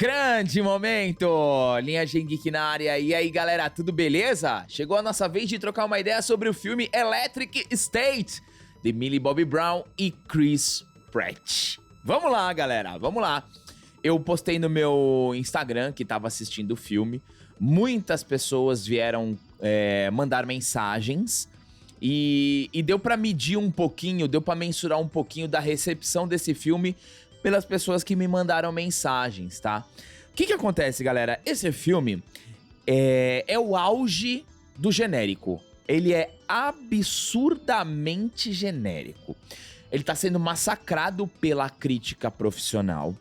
Grande momento! Linhagem Geek na área. E aí, galera, tudo beleza? Chegou a nossa vez de trocar uma ideia sobre o filme Electric State, de Millie Bobby Brown e Chris Pratt. Vamos lá, galera, vamos lá. Eu postei no meu Instagram que tava assistindo o filme. Muitas pessoas vieram mandar mensagens. E deu pra medir um pouquinho, deu pra mensurar um pouquinho da recepção desse filme pelas pessoas que me mandaram mensagens, tá? O que acontece, galera? Esse filme é o auge do genérico. Ele é absurdamente genérico. Ele tá sendo massacrado pela crítica profissional.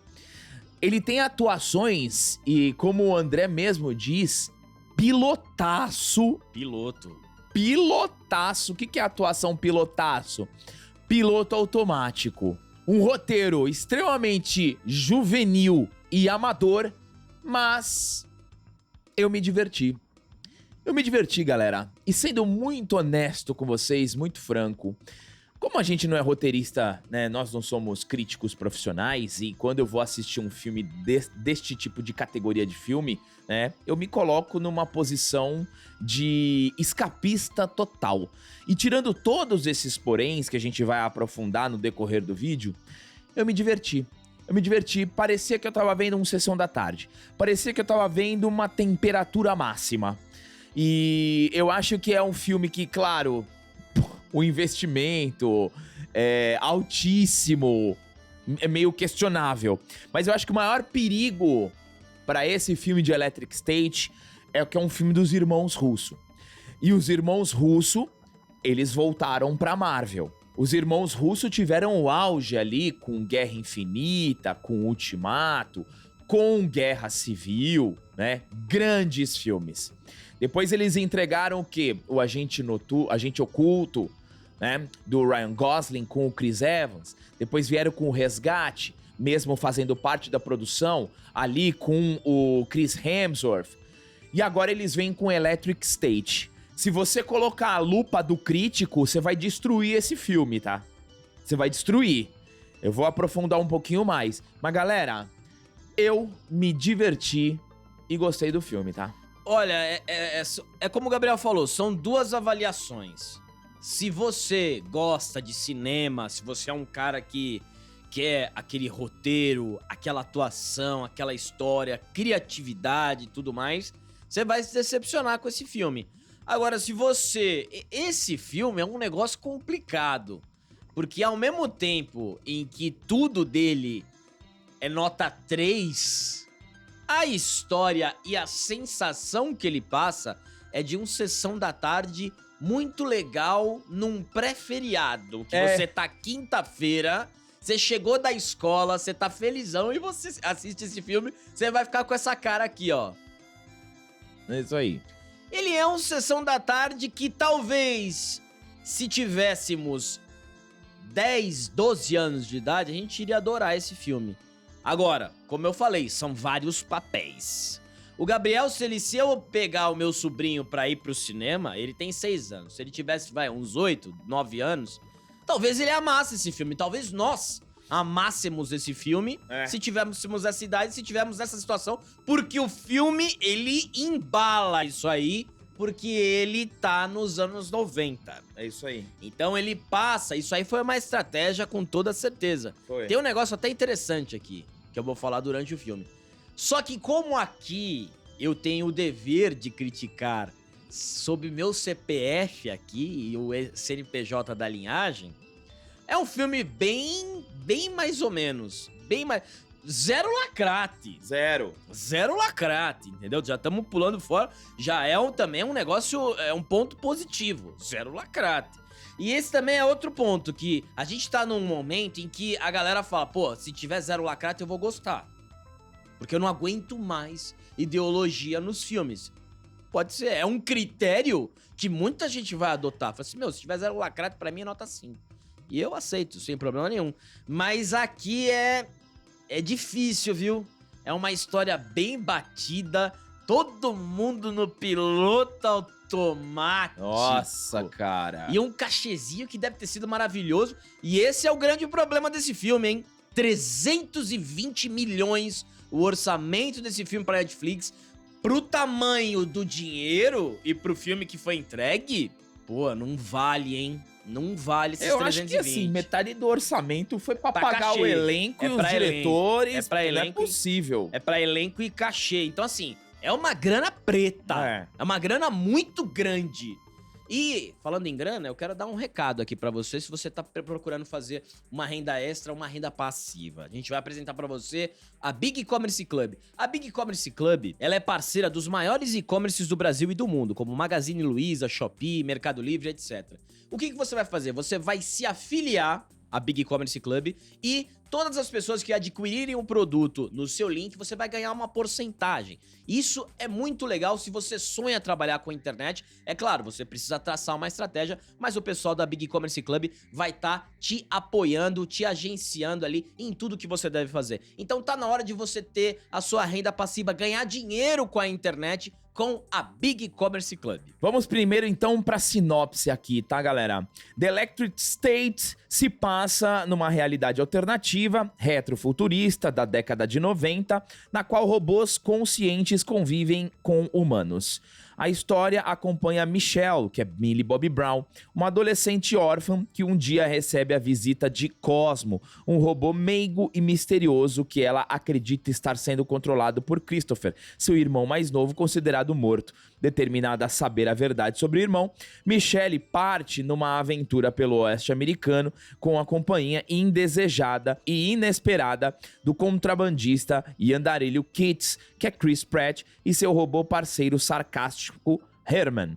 Ele tem atuações e, como o André mesmo diz, pilotaço. Pilotaço. O que é atuação pilotaço? Piloto automático. Um roteiro extremamente juvenil e amador, mas eu me diverti. Eu me diverti, galera. E sendo muito honesto com vocês, muito franco, como a gente não é roteirista, né, nós não somos críticos profissionais, e quando eu vou assistir um filme deste tipo de categoria de filme, né, eu me coloco numa posição de escapista total. E tirando todos esses poréns que a gente vai aprofundar no decorrer do vídeo, eu me diverti. Parecia que eu tava vendo uma sessão da tarde. Parecia que eu tava vendo uma temperatura máxima. E eu acho que é um filme que, claro, o investimento é altíssimo, é meio questionável. Mas eu acho que o maior perigo para esse filme de Electric State é que é um filme dos irmãos Russo. E os irmãos Russo, eles voltaram pra Marvel. Os irmãos Russo tiveram o auge ali com Guerra Infinita, com Ultimato, com Guerra Civil, né? Grandes filmes. Depois eles entregaram o quê? O Agente Oculto, né? Do Ryan Gosling com o Chris Evans. Depois vieram com o Resgate, mesmo fazendo parte da produção, ali com o Chris Hemsworth. E agora eles vêm com Electric State. Se você colocar a lupa do crítico, você vai destruir esse filme, tá? Você vai destruir. Eu vou aprofundar um pouquinho mais. Mas, galera, eu me diverti e gostei do filme, tá? Olha, é como o Gabriel falou, são duas avaliações. Se você gosta de cinema, se você é um cara que quer aquele roteiro, aquela atuação, aquela história, criatividade e tudo mais, você vai se decepcionar com esse filme. Agora, esse filme é um negócio complicado, porque ao mesmo tempo em que tudo dele é nota 3, a história e a sensação que ele passa é de uma sessão da tarde muito legal num pré-feriado, que você tá quinta-feira, você chegou da escola, você tá felizão e você assiste esse filme, você vai ficar com essa cara aqui, ó. É isso aí. Ele é uma sessão da tarde que talvez, se tivéssemos 10, 12 anos de idade, a gente iria adorar esse filme. Agora, como eu falei, são vários papéis. O Gabriel, se eu pegar o meu sobrinho pra ir pro cinema, ele tem 6 anos. Se ele tivesse, uns 8, 9 anos, talvez ele amasse esse filme. Talvez nós amássemos esse filme se tivéssemos essa idade, se tivéssemos essa situação. Porque o filme, ele embala isso aí, porque ele tá nos anos 90. É isso aí. Então ele passa, isso aí foi uma estratégia com toda certeza. Foi. Tem um negócio até interessante aqui, que eu vou falar durante o filme. Só que como aqui eu tenho o dever de criticar sob meu CPF aqui e o CNPJ da linhagem, é um filme bem mais ou menos, zero lacrate. Zero lacrate, entendeu? Já estamos pulando fora, já também um negócio, um ponto positivo, zero lacrate. E esse também é outro ponto, que a gente tá num momento em que a galera fala, pô, se tiver zero lacrate eu vou gostar. Porque eu não aguento mais ideologia nos filmes. Pode ser, é um critério que muita gente vai adotar. Fala assim, se tiver zero lacrate, pra mim é nota 5. E eu aceito, sem problema nenhum. Mas aqui é difícil, viu? É uma história bem batida, todo mundo no piloto automático. Nossa, cara. E um cachezinho que deve ter sido maravilhoso. E esse é o grande problema desse filme, hein? 320 milhões o orçamento desse filme pra Netflix, pro tamanho do dinheiro e pro filme que foi entregue, pô, não vale, hein? Não vale esses Eu 320. acho que assim, metade do orçamento foi pra Pra pagar cachê. o elenco e os pra elenco. diretores. É pra Não é elenco e- possível. É pra elenco e cachê. Então, assim, é uma grana preta. É uma grana muito grande. E, falando em grana, eu quero dar um recado aqui pra você, se você tá procurando fazer uma renda extra, uma renda passiva. A gente vai apresentar pra você a Big Commerce Club. A Big Commerce Club, ela é parceira dos maiores e-commerces do Brasil e do mundo, como Magazine Luiza, Shopee, Mercado Livre, etc. O que você vai fazer? Você vai se afiliar à Big Commerce Club e todas as pessoas que adquirirem um produto no seu link, você vai ganhar uma porcentagem. Isso é muito legal se você sonha trabalhar com a internet. É claro, você precisa traçar uma estratégia, mas o pessoal da Big Commerce Club vai estar te apoiando, te agenciando ali em tudo que você deve fazer. Então tá na hora de você ter a sua renda passiva, ganhar dinheiro com a internet com a Big Commerce Club. Vamos primeiro então pra sinopse aqui, tá, galera? The Electric State se passa numa realidade alternativa, retrofuturista da década de 90, na qual robôs conscientes convivem com humanos. A história acompanha Michelle, que é Millie Bobby Brown, uma adolescente órfã que um dia recebe a visita de Cosmo, um robô meigo e misterioso que ela acredita estar sendo controlado por Christopher, seu irmão mais novo considerado morto. Determinada a saber a verdade sobre o irmão, Michelle parte numa aventura pelo oeste americano com a companhia indesejada e inesperada do contrabandista e andarilho Kitts, que é Chris Pratt, e seu robô parceiro sarcástico Herman.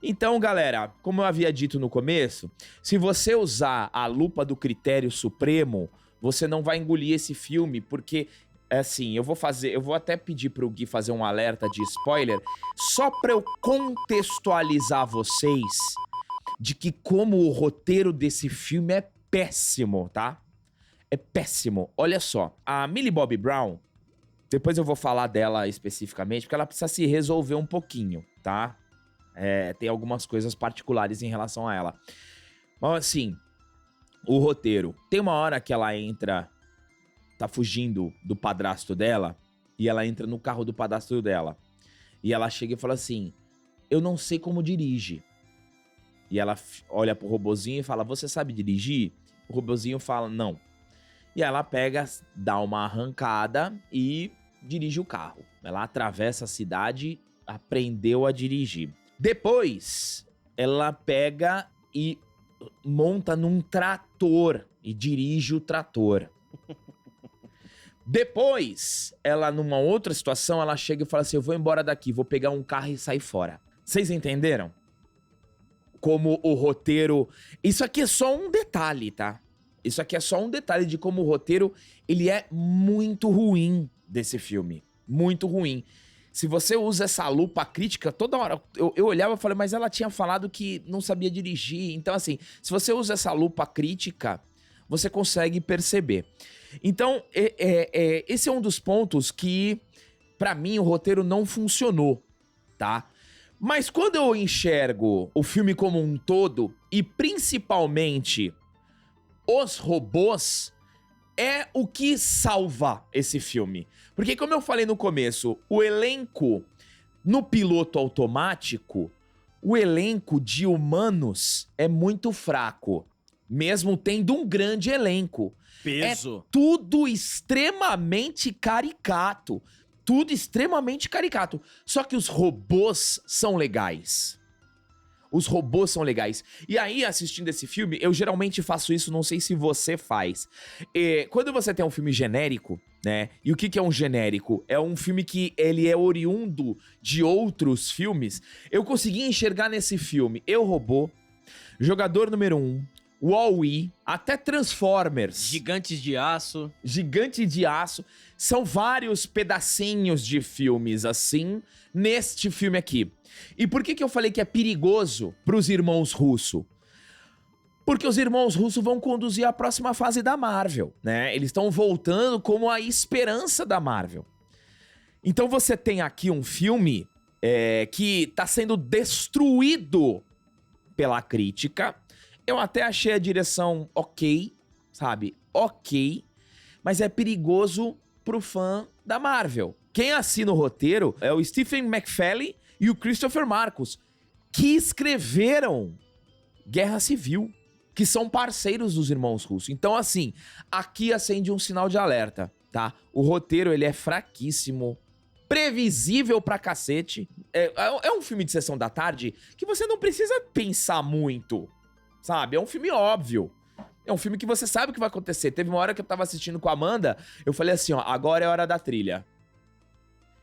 Então, galera, como eu havia dito no começo, se você usar a lupa do critério supremo, você não vai engolir esse filme, porque assim, eu vou até pedir pro Gui fazer um alerta de spoiler, só pra eu contextualizar vocês de que como o roteiro desse filme é péssimo, tá? É péssimo. Olha só, a Millie Bobby Brown, depois eu vou falar dela especificamente, porque ela precisa se resolver um pouquinho, tá? Tem algumas coisas particulares em relação a ela. Mas assim, o roteiro. Tem uma hora que ela tá fugindo do padrasto dela, e ela entra no carro do padrasto dela. E ela chega e fala assim, eu não sei como dirige. E ela olha pro robozinho e fala, você sabe dirigir? O robozinho fala, não. E ela pega, dá uma arrancada e dirige o carro. Ela atravessa a cidade, aprendeu a dirigir. Depois, ela pega e monta num trator e dirige o trator. Depois, ela numa outra situação, ela chega e fala assim, eu vou embora daqui, vou pegar um carro e sair fora. Vocês entenderam? Como o roteiro... Isso aqui é só um detalhe, tá? Isso aqui é só um detalhe de como o roteiro, ele é muito ruim desse filme. Muito ruim. Se você usa essa lupa crítica, toda hora eu olhava e falei, mas ela tinha falado que não sabia dirigir. Então, assim, se você usa essa lupa crítica, você consegue perceber. Então, esse é um dos pontos que, pra mim, o roteiro não funcionou, tá? Mas quando eu enxergo o filme como um todo, e principalmente os robôs, é o que salva esse filme. Porque, como eu falei no começo, o elenco no piloto automático, o elenco de humanos é muito fraco, mesmo tendo um grande elenco. Peso. É tudo extremamente caricato. Tudo extremamente caricato. Só que os robôs são legais. Os robôs são legais. E aí, assistindo esse filme, eu geralmente faço isso, não sei se você faz. Quando você tem um filme genérico, né? E o que é um genérico? É um filme que ele é oriundo de outros filmes. Eu consegui enxergar nesse filme Eu, Robô, Jogador Número 1, Wall-E, até Transformers. Gigantes de Aço. Gigante de Aço. São vários pedacinhos de filmes assim, neste filme aqui. E por que eu falei que é perigoso pros irmãos Russo? Porque os irmãos Russo vão conduzir a próxima fase da Marvel, né? Eles estão voltando como a esperança da Marvel. Então você tem aqui um filme que tá sendo destruído pela crítica. Eu até achei a direção ok, sabe? Ok. Mas é perigoso pro fã da Marvel. Quem assina o roteiro é o Stephen McFarlane e o Christopher Marcus, que escreveram Guerra Civil, que são parceiros dos irmãos Russo. Então, assim, aqui acende um sinal de alerta, tá? O roteiro, ele é fraquíssimo, previsível pra cacete. É um filme de sessão da tarde que você não precisa pensar muito, sabe? É um filme óbvio. É um filme que você sabe o que vai acontecer. Teve uma hora que eu tava assistindo com a Amanda, eu falei assim, ó, agora é hora da trilha.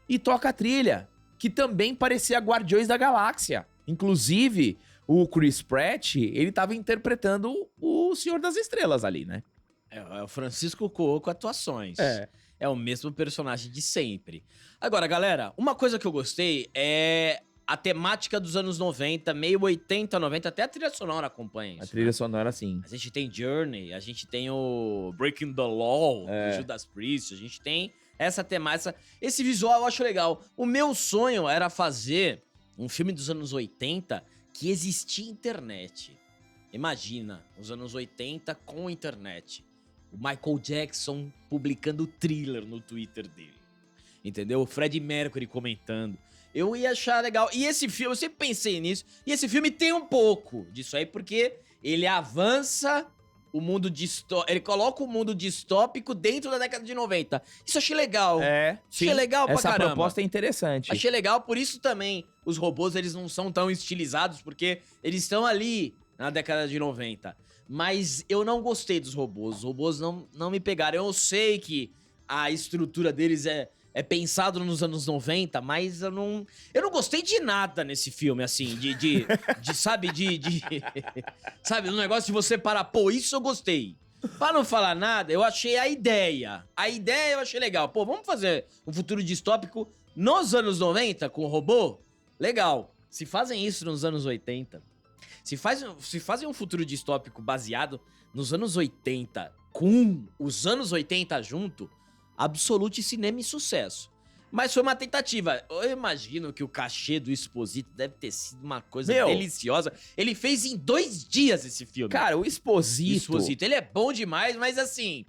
E toca a trilha, que também parecia Guardiões da Galáxia. Inclusive, o Chris Pratt, ele tava interpretando o Senhor das Estrelas ali, né? É o Francisco Cuoco atuações. É. É o mesmo personagem de sempre. Agora, galera, uma coisa que eu gostei é a temática dos anos 90, meio 80, 90, até a trilha sonora acompanha isso. A trilha sonora, sim. A gente tem Journey, a gente tem o Breaking the Law, do Judas Priest, a gente tem essa temática. Esse visual eu acho legal. O meu sonho era fazer um filme dos anos 80 que existia internet. Imagina, os anos 80 com internet. O Michael Jackson publicando Thriller no Twitter dele. Entendeu? O Freddie Mercury comentando. Eu ia achar legal. E esse filme, eu sempre pensei nisso. E esse filme tem um pouco disso aí, porque ele avança o mundo distópico. Ele coloca o mundo distópico dentro da década de 90. Isso eu achei legal. Sim. Achei legal pra caramba. Essa proposta é interessante. Achei legal, por isso também os robôs, eles não são tão estilizados, porque eles estão ali na década de 90. Mas eu não gostei dos robôs. Os robôs não me pegaram. Eu sei que a estrutura deles é pensado nos anos 90, mas eu não gostei de nada nesse filme, assim, sabe, sabe, no negócio de você parar, pô, isso eu gostei. Pra não falar nada, eu achei a ideia eu achei legal. Pô, vamos fazer um futuro distópico nos anos 90 com o robô? Legal. Se fazem isso nos anos 80, se fazem um futuro distópico baseado nos anos 80 com os anos 80 junto, Absolute cinema e sucesso. Mas foi uma tentativa. Eu imagino que o cachê do Exposito deve ter sido uma coisa deliciosa. Ele fez em 2 dias esse filme. Cara, o Exposito, ele é bom demais, mas assim...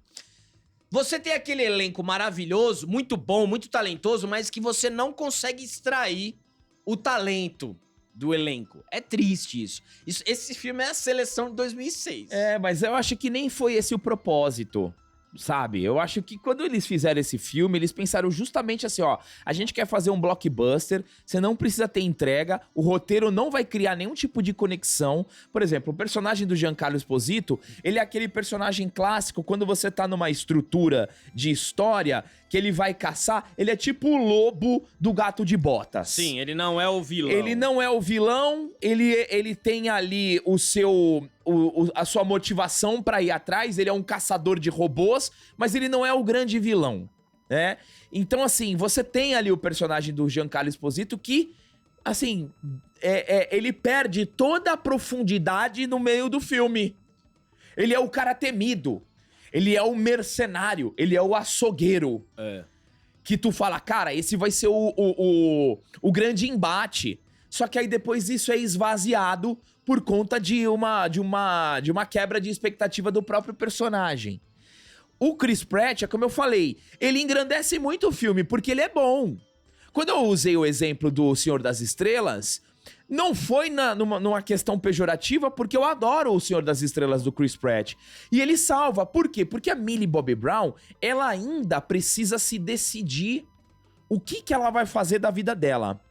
Você tem aquele elenco maravilhoso, muito bom, muito talentoso, mas que você não consegue extrair o talento do elenco. É triste isso. Esse filme é a seleção de 2006. mas eu acho que nem foi esse o propósito. Sabe, eu acho que quando eles fizeram esse filme, eles pensaram justamente assim, ó, a gente quer fazer um blockbuster, você não precisa ter entrega, o roteiro não vai criar nenhum tipo de conexão. Por exemplo, o personagem do Giancarlo Esposito, ele é aquele personagem clássico, quando você tá numa estrutura de história, que ele vai caçar, ele é tipo o lobo do Gato de Botas. Sim, ele não é o vilão. Ele não é o vilão, ele tem ali a sua motivação pra ir atrás, ele é um caçador de robôs, mas ele não é o grande vilão, né? Então, assim, você tem ali o personagem do Giancarlo Esposito que, assim, ele perde toda a profundidade no meio do filme. Ele é o cara temido, ele é o mercenário, ele é o açougueiro. Que tu fala, cara, esse vai ser o grande embate. Só que aí depois isso é esvaziado por conta de uma quebra de expectativa do próprio personagem. O Chris Pratt, é como eu falei, ele engrandece muito o filme, porque ele é bom. Quando eu usei o exemplo do Senhor das Estrelas, não foi numa questão pejorativa, porque eu adoro o Senhor das Estrelas do Chris Pratt. E ele salva. Por quê? Porque a Millie Bobby Brown, ela ainda precisa se decidir o que ela vai fazer da vida dela.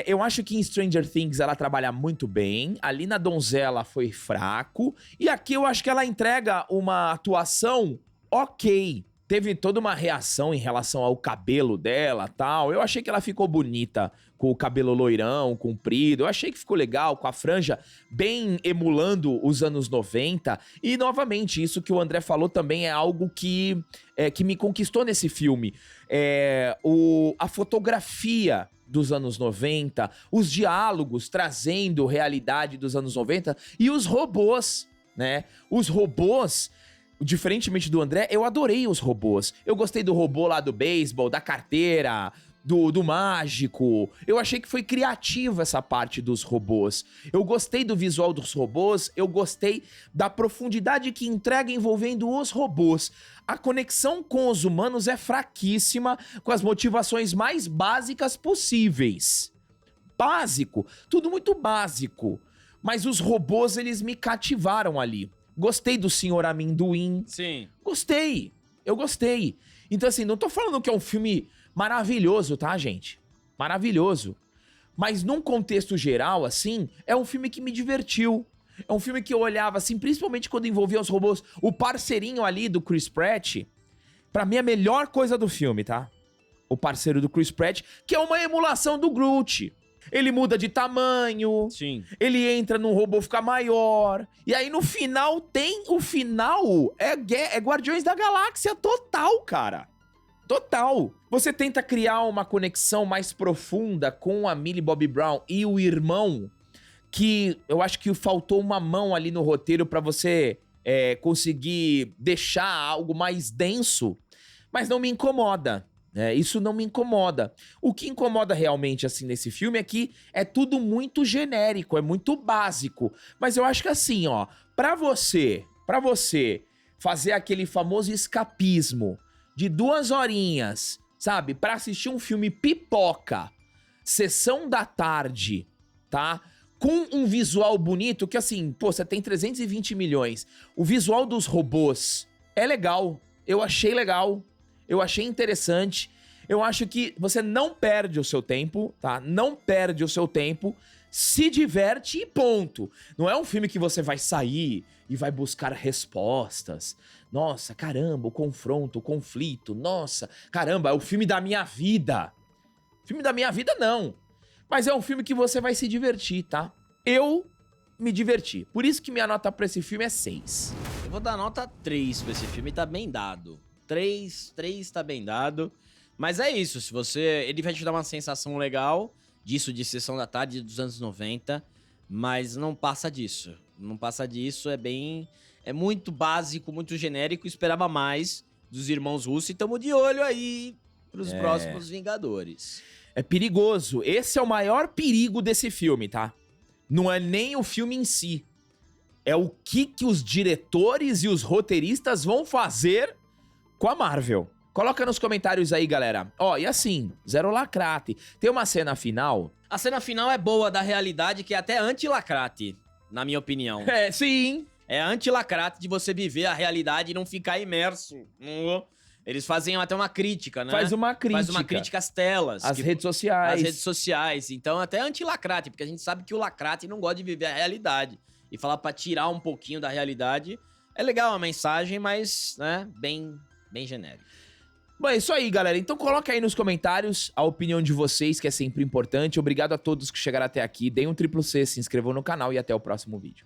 Eu acho que em Stranger Things ela trabalha muito bem. Ali na Donzela foi fraco. E aqui eu acho que ela entrega uma atuação ok. Teve toda uma reação em relação ao cabelo dela e tal. Eu achei que ela ficou bonita com o cabelo loirão, comprido. Eu achei que ficou legal, com a franja bem emulando os anos 90. E, novamente, isso que o André falou também é algo que me conquistou nesse filme. A fotografia dos anos 90, os diálogos trazendo realidade dos anos 90 e os robôs, né? Os robôs... Diferentemente do André, eu adorei os robôs. Eu gostei do robô lá do beisebol, da carteira, do mágico. Eu achei que foi criativa essa parte dos robôs. Eu gostei do visual dos robôs, eu gostei da profundidade que entrega envolvendo os robôs. A conexão com os humanos é fraquíssima, com as motivações mais básicas possíveis. Básico, tudo muito básico. Mas os robôs, eles me cativaram ali. Gostei do Senhor Amendoim. Sim. Gostei, eu gostei. Então assim, não tô falando que é um filme maravilhoso, tá, gente? Maravilhoso. Mas num contexto geral, assim, é um filme que me divertiu. É um filme que eu olhava, assim, principalmente quando envolvia os robôs. O parceirinho ali do Chris Pratt, pra mim é a melhor coisa do filme, tá? O parceiro do Chris Pratt, que é uma emulação do Groot. Ele muda de tamanho, Sim. ele entra num robô, fica maior. E aí no final o final é Guardiões da Galáxia total, cara. Total. Você tenta criar uma conexão mais profunda com a Millie Bobby Brown e o irmão, que eu acho que faltou uma mão ali no roteiro pra você conseguir deixar algo mais denso, mas não me incomoda. Isso não me incomoda. O que incomoda realmente, assim, nesse filme é que é tudo muito genérico, é muito básico. Mas eu acho que assim, ó, pra você fazer aquele famoso escapismo de 2 horinhas, sabe? Pra assistir um filme pipoca, sessão da tarde, tá? Com um visual bonito, que assim, pô, você tem 320 milhões. O visual dos robôs é legal. Eu achei legal. Eu achei interessante. Eu acho que você não perde o seu tempo, tá? Não perde o seu tempo. Se diverte e ponto. Não é um filme que você vai sair e vai buscar respostas. Nossa, caramba, o confronto, o conflito. Nossa, caramba, é o filme da minha vida. Filme da minha vida, não. Mas é um filme que você vai se divertir, tá? Eu me diverti. Por isso que minha nota pra esse filme é 6. Eu vou dar nota 3 pra esse filme, tá bem dado. 3 tá bem dado. Mas é isso, se você... Ele vai te dar uma sensação legal disso de sessão da tarde dos anos 90, mas não passa disso. Não passa disso, é muito básico, muito genérico, esperava mais dos irmãos Russo e tamo de olho aí pros próximos Vingadores. É perigoso. Esse é o maior perigo desse filme, tá? Não é nem o filme em si. É o que os diretores e os roteiristas vão fazer com a Marvel. Coloca nos comentários aí, galera. Ó, e assim, zero lacrate. Tem uma cena final... A cena final é boa da realidade, que é até anti-lacrate, na minha opinião. Sim. É anti-lacrate de você viver a realidade e não ficar imerso. Eles fazem até uma crítica, né? Faz uma crítica às telas. Às redes sociais. Às redes sociais. Então, até anti-lacrate, porque a gente sabe que o lacrate não gosta de viver a realidade. E falar pra tirar um pouquinho da realidade é legal a mensagem, mas, né, bem genérico. Bom, é isso aí, galera. Então coloca aí nos comentários a opinião de vocês, que é sempre importante. Obrigado a todos que chegaram até aqui. Deem um triplo C, se inscrevam no canal e até o próximo vídeo.